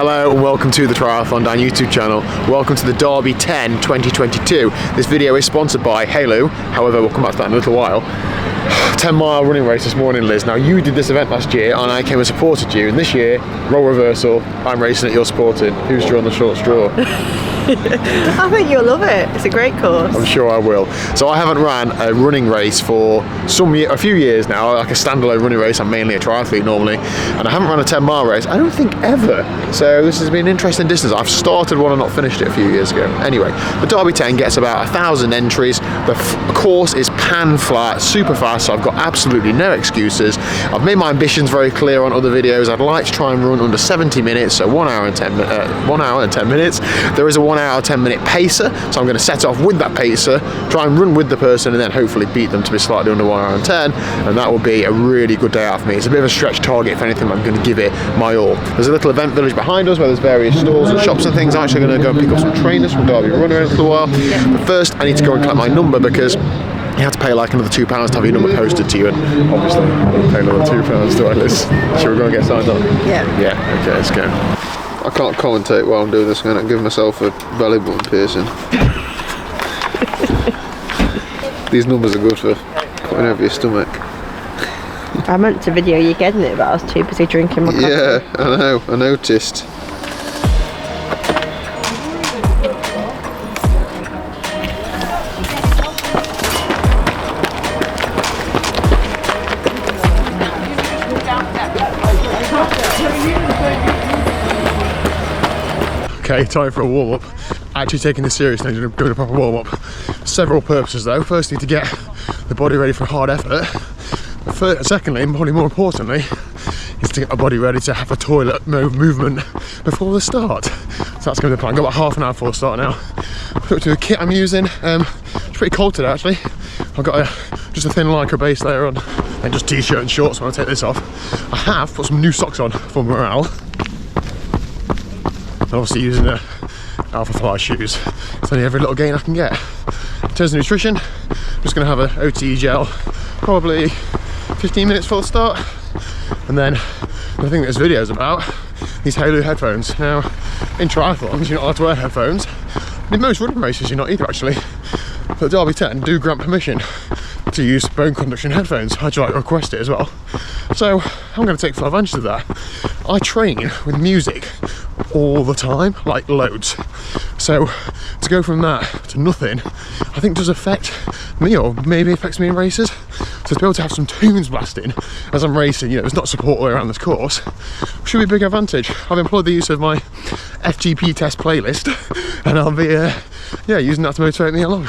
Hello and welcome to the TriathlonDan YouTube channel. Welcome to the Derby 10 2022. This video is sponsored by Haylou, however we'll come back to that in a little while. 10-mile running race this morning, Liz. Now you did this event last year and I came and supported you, and this year, role reversal, I'm racing at your supporting. Who's drawing the short straw? I think you'll love it. It's a great course. I'm sure I will. So I haven't ran a running race for a few years now, like a standalone running race. I'm mainly a triathlete normally, and I haven't run a 10-mile race, I don't think ever. So this has been an interesting distance. I've started one and not finished it a few years ago. Anyway, the Derby 10 gets about 1,000 entries. The course is pan flat, super fast, so I've got absolutely no excuses. I've made my ambitions very clear on other videos. I'd like to try and run under 70 minutes, so 1 hour and 10 minutes. There is a 1 hour 10-minute pacer, so I'm going to set off with that pacer, try and run with the person, and then hopefully beat them to be slightly under 1 hour and 10, and that will be a really good day out for me. It's a bit of a stretch target. If anything, I'm going to give it my all. There's a little event village behind us where there's various stalls and shops and things. I'm actually going to go and pick up some trainers from Derby Runner in a little while, but first I need to go and collect my number, because you have to pay like another £2 to have your number posted to you, and obviously I'm going to pay another £2 to Liz. Should we go and get signed up? Yeah. Yeah, okay, let's go. I can't commentate while I'm doing this. I'm going to give myself a belly button piercing. These numbers are good for putting over your stomach. I meant to video you getting it, but I was too busy drinking my coffee. Yeah, I know, I noticed. Okay, time for a warm-up. Actually taking this seriously, doing a proper warm-up. Several purposes though. Firstly, to get the body ready for hard effort. Secondly, and probably more importantly, is to get my body ready to have a toilet movement before the start. So that's going to be the plan. I've got about half an hour before the start now. Put up to the kit I'm using. It's pretty cold today actually. I've got just a thin lycra base layer on and just t-shirt and shorts when I take this off. I have put some new socks on for morale. I'm obviously using the Alpha Fly shoes. It's only every little gain I can get. In terms of nutrition, I'm just going to have an OTE gel, probably 15 minutes before the start. And then the thing that this video is about, these Haylou headphones. Now, in triathlons, you're not allowed to wear headphones. In most running races, you're not either actually. But Derby 10 do grant permission to use bone conduction headphones. I'd like to request it as well. So I'm going to take full advantage of that. I train with music all the time, like loads. So to go from that to nothing, I think does affect me, or maybe affects me in races. So to be able to have some tunes blasting as I'm racing, you know, there's not support all the way around this course, should be a big advantage. I've employed the use of my FGP test playlist, and I'll be yeah, using that to motivate me along.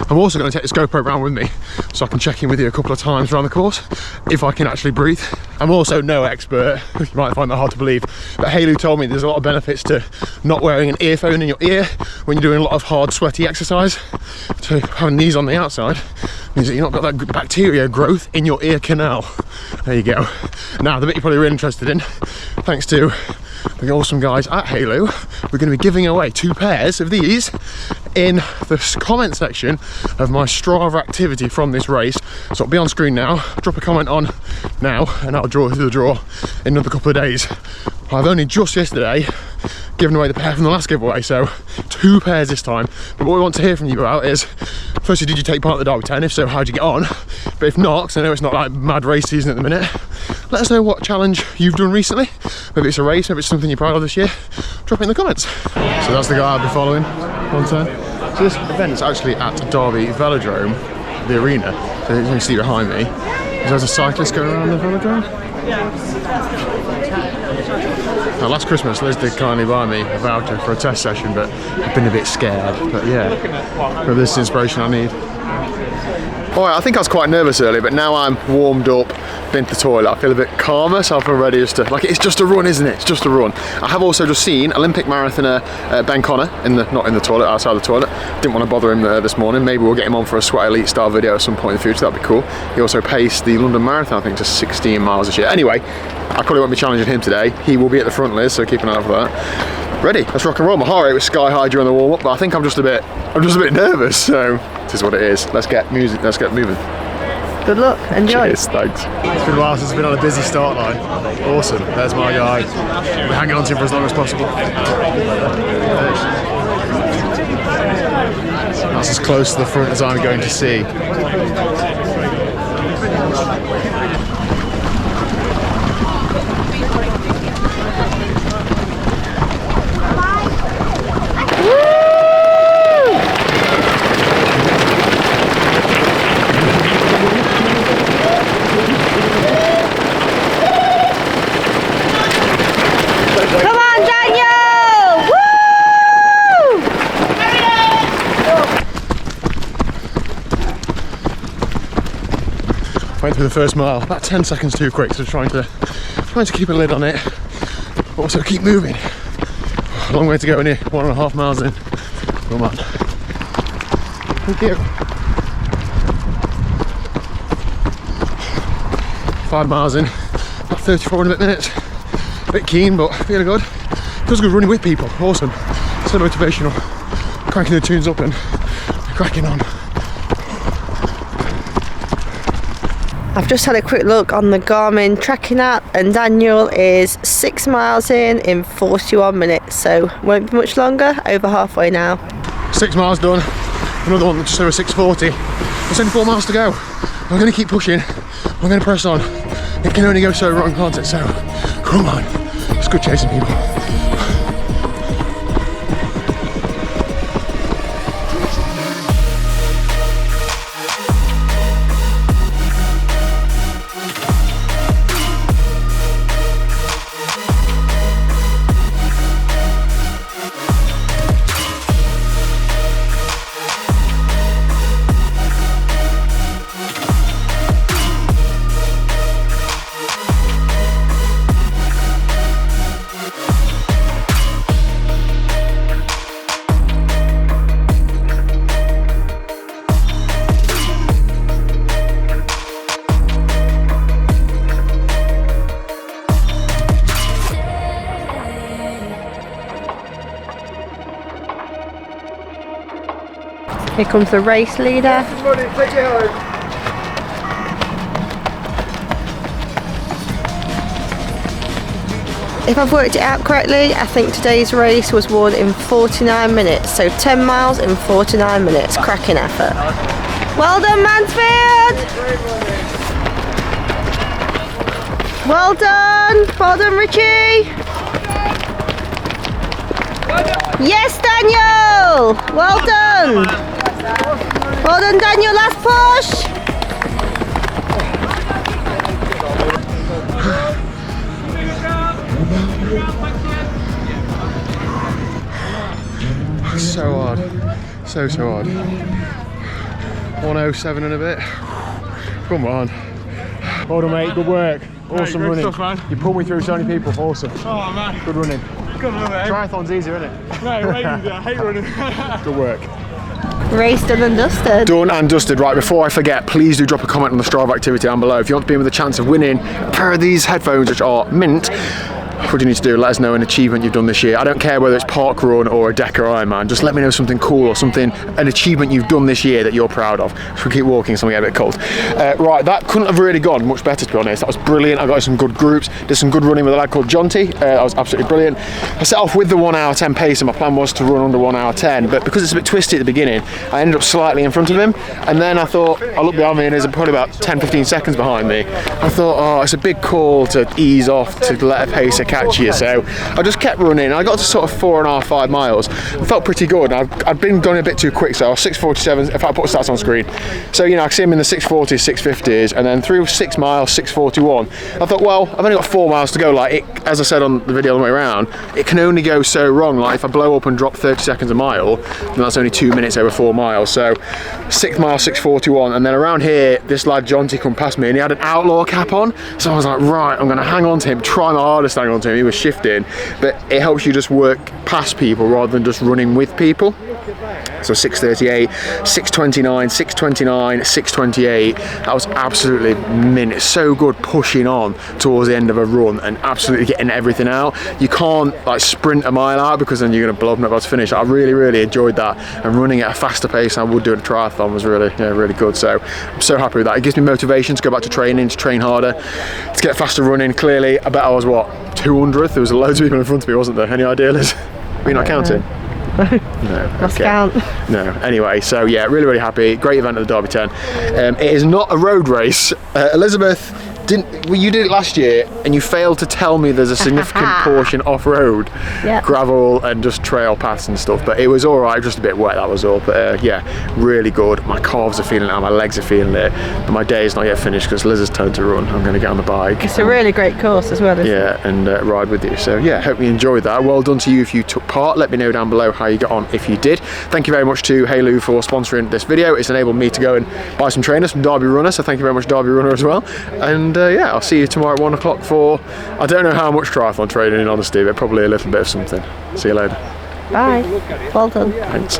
I'm also going to take this GoPro around with me so I can check in with you a couple of times around the course if I can actually breathe. I'm also no expert, you might find that hard to believe, but Haylou told me there's a lot of benefits to not wearing an earphone in your ear when you're doing a lot of hard sweaty exercise. So having these on the outside means that you've not got that bacteria growth in your ear canal. There you go. Now the bit you're probably really interested in, thanks to the awesome guys at Haylou, we're going to be giving away 2 pairs of these in the comment section of my Strava activity from this race. So it'll be on screen now. Drop a comment on now and I'll draw the draw in another couple of days. I've only just yesterday given away the pair from the last giveaway, so 2 pairs this time. But what we want to hear from you about is, firstly, did you take part in the Derby 10? If so, how'd you get on? But if not, because I know it's not like mad race season at the minute, let us know what challenge you've done recently. Maybe it's a race, maybe it's something you're proud of this year. Drop it in the comments. So that's the guy I'll be following. 110. So this event is actually at Derby Velodrome, the arena. So you can see behind me. There's a cyclist going around the velodrome. Now, last Christmas, Liz did kindly buy me a voucher for a test session, but I've been a bit scared. But yeah, but this is the inspiration I need. Alright, I think I was quite nervous earlier, but now I'm warmed up, been to the toilet, I feel a bit calmer, so I feel ready just to, like, it's just a run, isn't it? It's just a run. I have also just seen Olympic marathoner Ben Connor, not in the toilet, outside the toilet. Didn't want to bother him this morning. Maybe we'll get him on for a Sweat Elite style video at some point in the future, that'd be cool. He also paced the London Marathon, I think, to 16 miles this year. Anyway, I probably won't be challenging him today. He will be at the front, Liz, so keep an eye out for that. Ready, let's rock and roll. My heart rate was sky high during the warm-up, but I think I'm just a bit nervous, so this is what it is. Let's get moving. Good luck, enjoy. Cheers, thanks. It's been a while since I've been on a busy start line. Awesome, there's my guy. We're hanging on to him for as long as possible. That's as close to the front as I'm going to see. Come on, Daniel! Woo! Went through the first mile about 10 seconds too quick, so trying to keep a lid on it, but also keep moving. A long way to go in here, 1.5 miles in. Come on. Thank you. 5 miles in, about 34 and a bit minutes. A bit keen, but feeling good. Feels good running with people, awesome. So motivational. Cranking the tunes up and cracking on. I've just had a quick look on the Garmin tracking app, and Daniel is 6 miles in 41 minutes, so won't be much longer, over halfway now. 6 miles done, another one just over 6:40. There's only 4 miles to go. I'm going to keep pushing, I'm going to press on. It can only go so wrong, can't it? So, come on, it's good chasing people. Here comes the race leader. If I've worked it out correctly, I think today's race was won in 49 minutes. So 10 miles in 49 minutes. Cracking effort. Well done, Mansfield! Well done! Well done, Richie! Yes, Daniel! Well done! Well done, Daniel, last push! So hard, so hard. 1:07 and a bit. Come on. Well done, mate, good work. Awesome running. Stuff, man. You pulled me through so many people, awesome. Oh man. Good running. Good running. Triathlon's easier, isn't it? No, way easier. I hate running. Good work. Race done and dusted. Done and dusted. Right, before I forget, please do drop a comment on the Strava activity down below. If you want to be in with a chance of winning a pair of these headphones, which are mint, what do you need to do? Let us know an achievement you've done this year. I don't care whether it's park run or a Decker Ironman. Just let me know something cool or something, an achievement you've done this year that you're proud of. So we keep walking, so we get a bit cold. Right, that couldn't have really gone much better, to be honest. That was brilliant. I got some good groups, did some good running with a lad called Jonty. That was absolutely brilliant. I set off with the 1:10 pace, and my plan was to run under 1:10, but because it's a bit twisty at the beginning, I ended up slightly in front of him, and then I thought, I looked behind me and there's probably about 10-15 seconds behind me. I thought, oh, it's a big call to ease off, to let a pacer catch you, so I just kept running. I got to sort of 4.5-5 miles. I felt pretty good. I'd been going a bit too quick, so I was 6:47. In fact, I put the stats on screen. So, you know, I see him in the 6:40s, 6:50s, and then through 6 miles, 6:41. I thought, well, I've only got 4 miles to go. Like, it, as I said on the video on the way around, it can only go so wrong. Like, if I blow up and drop 30 seconds a mile, then that's only 2 minutes over 4 miles. So, 6 miles, 6:41, and then around here, this lad Jonty come past me, and he had an outlaw cap on. So I was like, right, I'm going to hang on to him, try my hardest to hang on on to him, he was shifting, but it helps you just work past people rather than just running with people. So 6:38, 6:29, 6:29, 6:28. That was absolutely mint. So good pushing on towards the end of a run and absolutely getting everything out. You can't like sprint a mile out because then you're going to blow up and not about to finish. I really enjoyed that, and running at a faster pace than I would do at a triathlon was really, really good. So I'm so happy with that. It gives me motivation to go back to training, to train harder, to get faster running. Clearly, I bet I was what, 200th? There was loads of people in front of me, wasn't there? Any idea, Liz? Were you not counting? No. Lost Okay. count. No. Anyway, so yeah, really happy. Great event at the Derby 10. It is not a road race. Elizabeth, you did it last year and you failed to tell me there's a significant portion off-road, gravel and just trail paths and stuff, but it was all right, just a bit wet, that was all. But yeah, really good. My calves are feeling it now, my legs are feeling it, but my day is not yet finished because Liz has turned to run. I'm going to get on the bike. It's a really great course as well, isn't it? And ride with you. So yeah, hope you enjoyed that. Well done to you if you took part. Let me know down below how you got on if you did. Thank you very much to Haylou for sponsoring this video. It's enabled me to go and buy some trainers from Derby Runner, so thank you very much, Derby Runner, as well. And yeah, I'll see you tomorrow at 1 o'clock for, I don't know how much triathlon training in honesty, but probably a little bit of something. See you later. Bye. Well done. Thanks.